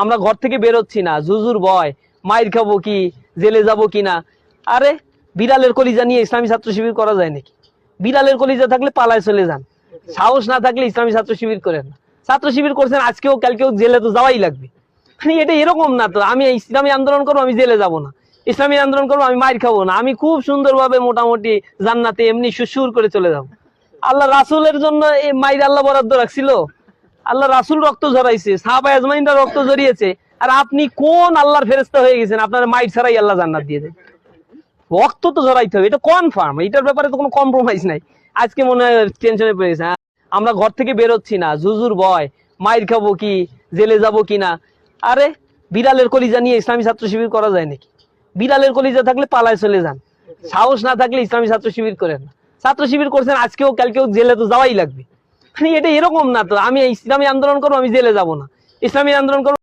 আমরা ঘর থেকে বেরোচ্ছি না, জুজুর ভয়, মাইর খাবো কি, জেলে যাব কিনা। আরে বিড়ালের কলিজা নিয়ে ইসলামী ছাত্র শিবির করা যায় নাকি? বিড়ালের কলিজা থাকলে পালায় চলে যান, সাহস না থাকলে ইসলামী ছাত্র শিবির করেন না। ছাত্র শিবির করছেন, আজকেও কালকেও জেলে তো যাওয়াই লাগবে। এটা এরকম না তো আমি ইসলামী আন্দোলন করবো আমি জেলে যাব না, ইসলামী আন্দোলন করবো আমি মাইর খাবো না, আমি খুব সুন্দরভাবে মোটামুটি জান্নাতে এমনি সুসুর করে চলে যাবো। আল্লাহ রাসূলের জন্য এই মাইর আল্লাহ বরাদ্দ রাখছিল? আল্লাহ রাসূল রক্ত ঝরাইছে, সাহাবা আজমাইনরা রক্ত ঝরিয়েছে, আর আপনি কোন আল্লাহর ফেরেশতা হয়ে গেছেন আপনার মাইর ছাড়াই আল্লাহ জান্নাত দিয়ে দেন? রক্ত তো ঝরাইতে হবে, এটা কনফার্ম, এটার ব্যাপারে তো কোনো কম্প্রোমাইজ নাই। আজকে মনে হয় টেনশনে পড়ে গেছে। আমরা ঘর থেকে বেরোচ্ছি না, জুজুর ভয়, মাইর খাবো কি, জেলে যাব কিনা। আরে বিড়ালের কলিজা নিয়ে ইসলামী ছাত্র শিবির করা যায় নাকি? বিড়ালের কলিজা থাকলে পালায় চলে যান, সাহস না থাকলে ইসলামী ছাত্র শিবির করেন না। ছাত্র শিবির করছেন, আজকেও কালকেও জেলে তো যাওয়াই লাগবে। এটা এরকম না তো আমি ইসলামী আন্দোলন করবো আমি জেলে যাব না, ইসলামী আন্দোলন করবো